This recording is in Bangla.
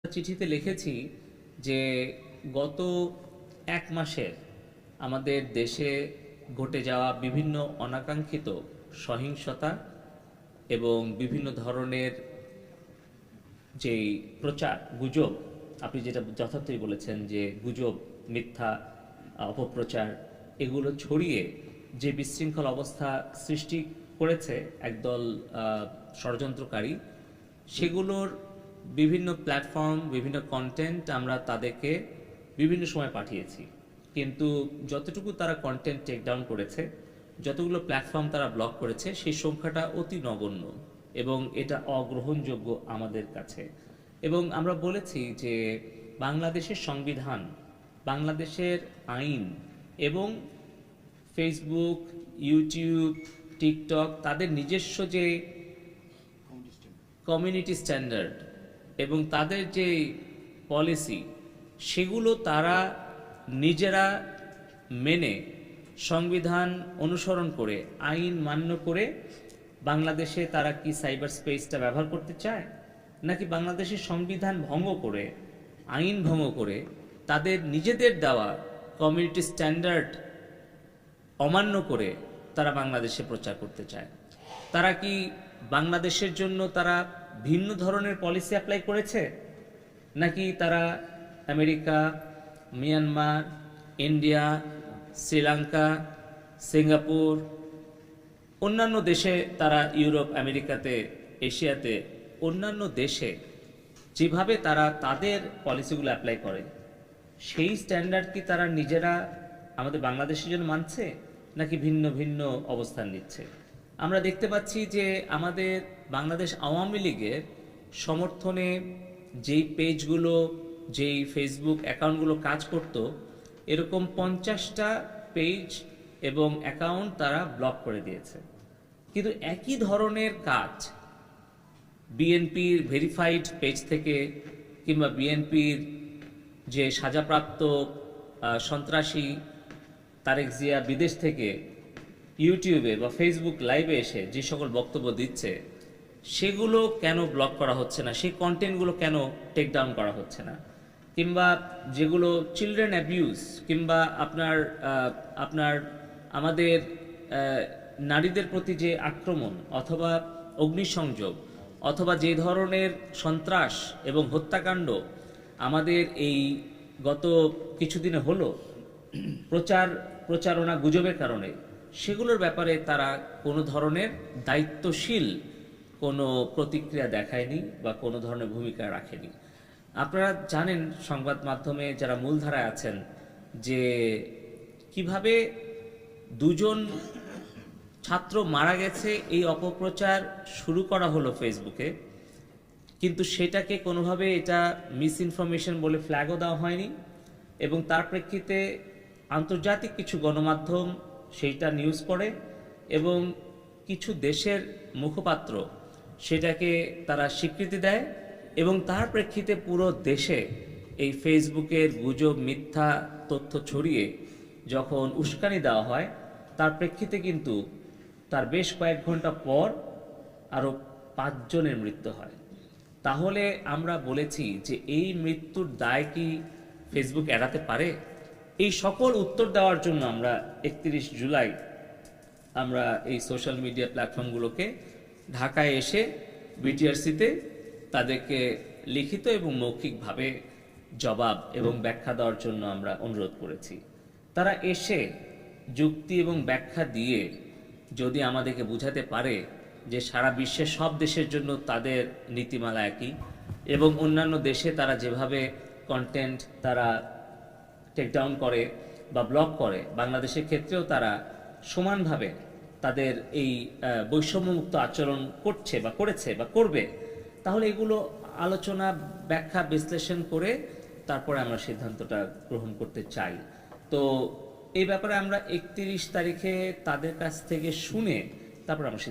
চিঠিতে লিখেছি যে গত এক মাসের আমাদের দেশে ঘটে যাওয়া বিভিন্ন অনাকাঙ্ক্ষিত সহিংসতা এবং বিভিন্ন ধরনের যেই প্রচার গুজব, আপনি যেটা যথার্থই বলেছেন যে গুজব, মিথ্যা, অপপ্রচার, এগুলো ছড়িয়ে যে বিশৃঙ্খল অবস্থা সৃষ্টি করেছে একদল ষড়যন্ত্রকারী, সেগুলোর বিভিন্ন প্ল্যাটফর্ম, বিভিন্ন কন্টেন্ট আমরা তাদেরকে বিভিন্ন সময় পাঠিয়েছি। কিন্তু যতটুকু তারা কন্টেন্ট টেক ডাউন করেছে, যতগুলো প্ল্যাটফর্ম তারা ব্লক করেছে, সেই সংখ্যাটা অতি নগণ্য এবং এটা অগ্রহণযোগ্য আমাদের কাছে। এবং আমরা বলেছি যে বাংলাদেশের সংবিধান, বাংলাদেশের আইন এবং ফেসবুক, ইউটিউব, টিকটক তাদের নিজস্ব যে কমিউনিটি স্ট্যান্ডার্ড এবং তাদের যে পলিসি, সেগুলো তারা নিজেরা মেনে সংবিধান অনুসরণ করে আইন মান্য করে বাংলাদেশে তারা কি সাইবার স্পেসটা ব্যবহার করতে চায়, নাকি বাংলাদেশের সংবিধান ভঙ্গ করে, আইন ভঙ্গ করে তাদের নিজেদের দেওয়া কমিউনিটি স্ট্যান্ডার্ড অমান্য করে তারা বাংলাদেশে প্রচার করতে চায়? তারা কি বাংলাদেশের জন্য তারা ভিন্ন ধরনের পলিসি অ্যাপ্লাই করেছে, নাকি তারা America, Myanmar, India, Sri Lanka, Singapore, অন্যান্য দেশে, তারা ইউরোপ, আমেরিকাতে, এশিয়াতে অন্যান্য দেশে যেভাবে তারা তাদের পলিসিগুলো অ্যাপ্লাই করে, সেই স্ট্যান্ডার্ড কি তারা নিজেরা আমাদের বাংলাদেশের জন্য মানছে, নাকি ভিন্ন ভিন্ন অবস্থান নিচ্ছে? আমরা দেখতে পাচ্ছি যে আমাদের বাংলাদেশ আওয়ামী লীগের সমর্থনে যেই পেজগুলো, যেই ফেসবুক অ্যাকাউন্টগুলো কাজ করত, এরকম 50টা পেজ এবং অ্যাকাউন্ট তারা ব্লক করে দিয়েছে। কিন্তু একই ধরনের কাজ বিএনপির ভেরিফাইড পেজ থেকে, কিংবা বিএনপির যে সাজাপ্রাপ্ত সন্ত্রাসী তারেক জিয়া বিদেশ থেকে ইউটিউবে বা ফেসবুক লাইভে এসে যে সকল বক্তব্য দিচ্ছে, সেগুলো কেন ব্লক করা হচ্ছে না? সেই কন্টেন্টগুলো কেন টেক ডাউন করা হচ্ছে না? কিংবা যেগুলো চিলড্রেন অ্যাবিউজ, কিংবা আপনার আমাদের নারীদের প্রতি যে আক্রমণ অথবা অগ্নিসংযোগ, অথবা যে ধরনের সন্ত্রাস এবং হত্যাকাণ্ড আমাদের এই গত কিছুদিনে হলো প্রচারণা গুজবের কারণে, সেগুলোর ব্যাপারে তারা কোনো ধরনের দায়িত্বশীল কোনো প্রতিক্রিয়া দেখায়নি বা কোনো ধরনের ভূমিকা রাখেনি। আপনারা জানেন, সংবাদ মাধ্যমে যারা মূলধারায় আছেন, যে কিভাবে দুজন ছাত্র মারা গেছে এই অপপ্রচার শুরু করা হলো ফেসবুকে, কিন্তু সেটাকে কোনোভাবে এটা মিস ইনফরমেশন বলে ফ্ল্যাগও দেওয়া হয়নি। এবং তার প্রেক্ষিতে আন্তর্জাতিক কিছু গণমাধ্যম সেইটা নিউজ করে এবং কিছু দেশের মুখপাত্র সেটাকে তারা স্বীকৃতি দেয়, এবং তার প্রেক্ষিতে পুরো দেশে এই ফেসবুকের গুজব, মিথ্যা তথ্য ছড়িয়ে যখন উস্কানি দেওয়া হয়, তার প্রেক্ষিতে কিন্তু তার বেশ কয়েক ঘন্টা পর আরও 5 জনের মৃত্যু হয়। তাহলে আমরা বলেছি যে এই মৃত্যুর দায় কি ফেসবুক এড়াতে পারে? এই সকল উত্তর দেওয়ার জন্য আমরা 31 জুলাই আমরা এই সোশ্যাল মিডিয়া প্ল্যাটফর্মগুলোকে ঢাকায় এসে বিটিআরসিতে তাদেরকে লিখিত এবং মৌখিকভাবে জবাব এবং ব্যাখ্যা দেওয়ার জন্য আমরা অনুরোধ করেছি। তারা এসে যুক্তি এবং ব্যাখ্যা দিয়ে যদি আমাদেরকে বুঝাতে পারে যে সারা বিশ্বের সব দেশের জন্য তাদের নীতিমালা একই, এবং অন্যান্য দেশে তারা যেভাবে কন্টেন্ট তারা টেকডাউন করে বা ব্লক করে, বাংলাদেশের ক্ষেত্রেও তারা সমানভাবে তাদের এই বৈষম্যমুক্ত আচরণ করছে বা করেছে বা করবে, তাহলে এগুলো আলোচনা, ব্যাখ্যা, বিশ্লেষণ করে তারপরে আমরা সিদ্ধান্তটা গ্রহণ করতে চাই। তো এই ব্যাপারে আমরা 31 তারিখে তাদের কাছ থেকে শুনে তারপর আমরা